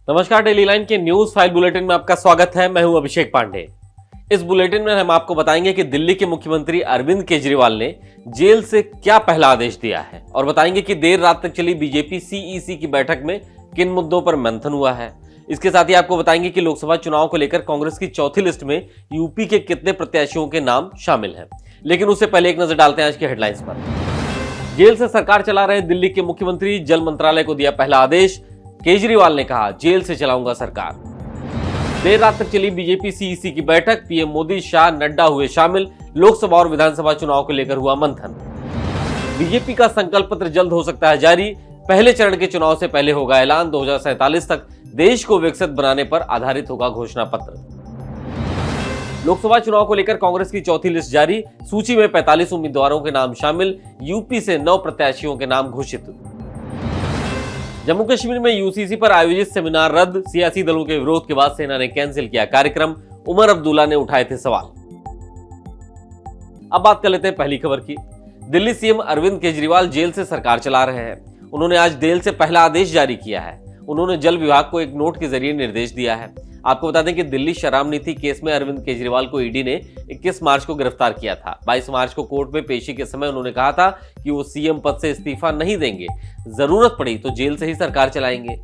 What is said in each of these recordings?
नमस्कार, daily line के news file bulletin में आपका स्वागत है। मैं हूं अभिषेक पांडे। इस बुलेटिन में हम आपको बताएंगे कि दिल्ली के मुख्यमंत्री अरविंद केजरीवाल ने जेल से क्या पहला आदेश दिया है और बताएंगे कि देर रात तक चली बीजेपी सीईसी की बैठक में किन मुद्दों पर मंथन हुआ है। इसके साथ ही आपको बताएंगे कि लोकसभा चुनाव को लेकर कांग्रेस की चौथी लिस्ट में यूपी के कितने प्रत्याशियों के नाम शामिल हैं। लेकिन उससे पहले एक नजर डालते हैं आज के हेडलाइंस पर। जेल से सरकार चला रहे दिल्ली के मुख्यमंत्री जल मंत्रालय को दिया पहला आदेश। केजरीवाल ने कहा, जेल से चलाऊंगा सरकार। देर रात तक चली बीजेपी सीईसी की बैठक, पीएम मोदी, शाह, नड्डा हुए शामिल। लोकसभा और विधानसभा चुनाव को लेकर हुआ मंथन। बीजेपी का संकल्प पत्र जल्द हो सकता है जारी। पहले चरण के चुनाव से पहले होगा ऐलान। 2047 तक देश को विकसित बनाने पर आधारित होगा घोषणा पत्र। लोकसभा चुनाव को लेकर कांग्रेस की चौथी लिस्ट जारी। सूची में 45 उम्मीदवारों के नाम शामिल। यूपी से 9 प्रत्याशियों के नाम घोषित। जम्मू कश्मीर में यूसीसी पर आयोजित सेमिनार रद्द। सियासी दलों के विरोध के बाद सेना ने कैंसिल किया कार्यक्रम। उमर अब्दुल्ला ने उठाए थे सवाल। अब बात कर लेते हैं पहली खबर की। दिल्ली सीएम अरविंद केजरीवाल जेल से सरकार चला रहे हैं। उन्होंने आज जेल से पहला आदेश जारी किया है। उन्होंने जल विभाग को एक नोट के जरिए निर्देश दिया है। आपको बता दें कि दिल्ली शराब नीति केस में अरविंद केजरीवाल को ईडी ने 21 मार्च को गिरफ्तार किया था। 22 मार्च को कोर्ट में पेशी के समय उन्होंने कहा था कि वो सीएम पद से इस्तीफा नहीं देंगे, जरूरत पड़ी तो जेल से ही सरकार चलाएंगे।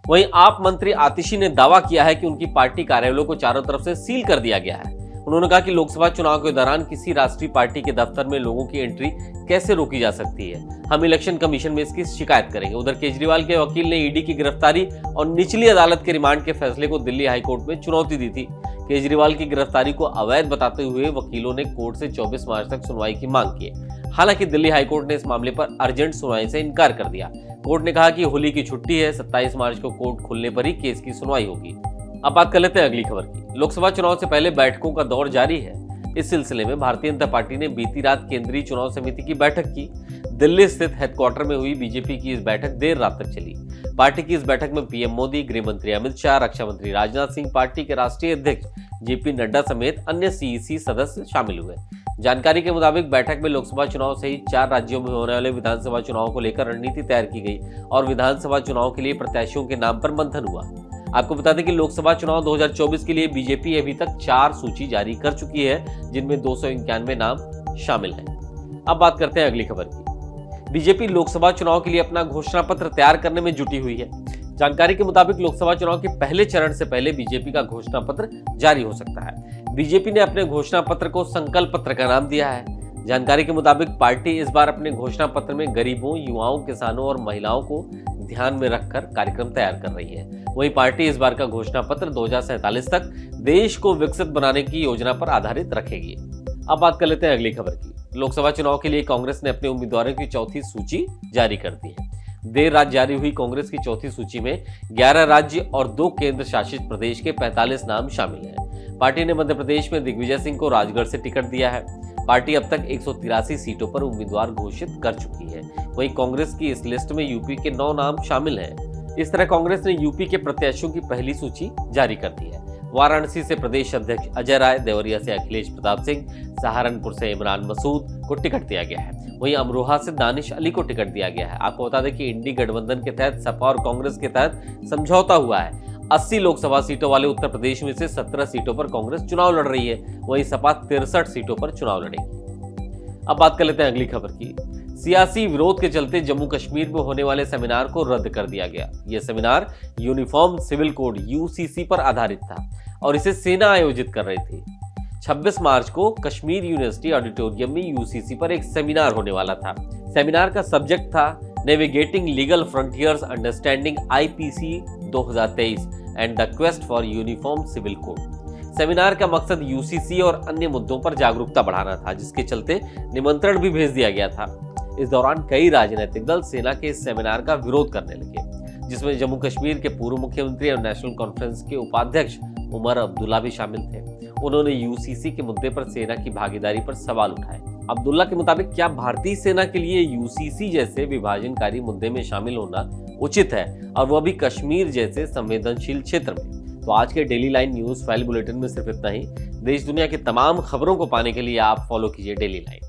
वहीं आप मंत्री आतिशी ने दावा किया है कि उनकी पार्टी कार्यालयों को चारों तरफ से सील कर दिया गया है। उन्होंने कहा कि लोकसभा चुनाव के दौरान किसी राष्ट्रीय पार्टी के दफ्तर में लोगों की एंट्री कैसे रोकी जा सकती है। हम इलेक्शन कमीशन में इसकी शिकायत करेंगे। उधर केजरीवाल के वकील ने ईडी की गिरफ्तारी और निचली अदालत के रिमांड के फैसले को दिल्ली हाईकोर्ट में चुनौती दी थी। केजरीवाल की गिरफ्तारी को अवैध बताते हुए वकीलों ने कोर्ट से 24 मार्च तक सुनवाई की मांग की। हालांकि दिल्ली हाईकोर्ट ने इस मामले पर अर्जेंट सुनवाई से इनकार कर दिया। कोर्ट ने कहा कि होली की छुट्टी है, 27 मार्च को कोर्ट खुलने पर ही केस की सुनवाई होगी। अब बात कर लेते हैं अगली खबर की। लोकसभा चुनाव से पहले बैठकों का दौर जारी है। इस सिलसिले में भारतीय जनता पार्टी ने बीती रात केंद्रीय चुनाव समिति की बैठक की। दिल्ली स्थित हेडक्वार्टर में हुई बीजेपी की इस बैठक देर रात तक चली। पार्टी की इस बैठक में पीएम मोदी, गृह मंत्री अमित शाह, रक्षा मंत्री राजनाथ सिंह, पार्टी के राष्ट्रीय अध्यक्ष जेपी नड्डा समेत अन्य सीईसी सदस्य शामिल हुए। जानकारी के मुताबिक बैठक में लोकसभा चुनाव सहित 4 राज्यों में होने वाले विधानसभा चुनाव को लेकर रणनीति तैयार की गई और विधानसभा चुनाव के लिए प्रत्याशियों के नाम पर मंथन हुआ। आपको बता दें कि लोकसभा चुनाव 2024 के लिए बीजेपी अभी तक 4 सूची जारी कर चुकी है, जिनमें 291 नाम शामिल हैं। अब बात करते हैं अगली खबर की। बीजेपी लोकसभा चुनाव के लिए अपना घोषणा पत्र तैयार करने में जुटी हुई है। जानकारी के मुताबिक लोकसभा चुनाव के पहले चरण से पहले बीजेपी का घोषणा पत्र जारी हो सकता है। बीजेपी ने अपने घोषणा पत्र को संकल्प पत्र का नाम दिया है। जानकारी के मुताबिक पार्टी इस बार अपने घोषणा पत्र में गरीबों, युवाओं, किसानों और महिलाओं को ध्यान में रखकर कार्यक्रम तैयार कर रही है। वहीं पार्टी इस बार का घोषणा पत्र 2047 तक देश को विकसित बनाने की योजना पर आधारित रखेगी। अब बात कर लेते हैं अगली खबर की। लोकसभा चुनाव के लिए कांग्रेस ने अपने उम्मीदवारों की चौथी सूची जारी कर दी है। देर रात जारी हुई कांग्रेस की चौथी सूची में 11 राज्य और 2 केंद्र शासित प्रदेश के 45 नाम शामिल हैं। पार्टी ने मध्य प्रदेश में दिग्विजय सिंह को राजगढ़ से टिकट दिया है। पार्टी अब तक 183 सीटों पर उम्मीदवार घोषित कर चुकी है। वहीं कांग्रेस की इस लिस्ट में यूपी के 9 नाम शामिल हैं। इस तरह कांग्रेस ने यूपी के प्रत्याशियों की पहली सूची जारी कर दी है। वाराणसी से प्रदेश अध्यक्ष अजय राय, देवरिया से अखिलेश प्रताप सिंह, सहारनपुर से इमरान मसूद को टिकट दिया गया है। वहीं अमरोहा से दानिश अली को टिकट दिया गया है। आपको बता दें कि इंडी गठबंधन के तहत सपा और कांग्रेस के तहत समझौता हुआ है। 80 लोकसभा सीटों वाले उत्तर प्रदेश में से 17 सीटों पर कांग्रेस चुनाव लड़ रही है। वहीं सपा 63 सीटों पर चुनाव लड़ेगी। अब बात कर लेते हैं अगली खबर की। सियासी विरोध के चलते जम्मू कश्मीर में होने वाले सेमिनार को रद्द कर दिया गया। यह seminar uniform civil code UCC पर आधारित था और इसे सेना आयोजित कर रही थी। 26 मार्च को कश्मीर यूनिवर्सिटी ऑडिटोरियम में यूसीसी पर एक सेमिनार होने वाला था। सेमिनार का सब्जेक्ट था navigating legal frontiers understanding IPC 2023 and the quest for uniform civil code. Seminar का मकसद यूसीसी और अन्य मुद्दों पर जागरूकता बढ़ाना था, जिसके चलते निमंत्रण भी भेज दिया गया था। इस दौरान कई राजनीतिक दल सेना के इस सेमिनार का विरोध करने लगे, जिसमें जम्मू कश्मीर के पूर्व मुख्यमंत्री और नेशनल कॉन्फ्रेंस के उपाध्यक्ष उमर अब्दुल्ला भी शामिल थे। उन्होंने यूसीसी के मुद्दे पर सेना की भागीदारी पर सवाल उठाए। अब्दुल्ला के मुताबिक क्या भारतीय सेना के लिए यूसीसी जैसे विभाजनकारी मुद्दे में शामिल होना उचित है, और वह भी कश्मीर जैसे संवेदनशील क्षेत्र में। तो आज के daily line news file bulletin में सिर्फ इतना ही। देश दुनिया की तमाम खबरों को पाने के लिए आप फॉलो कीजिए डेली लाइन।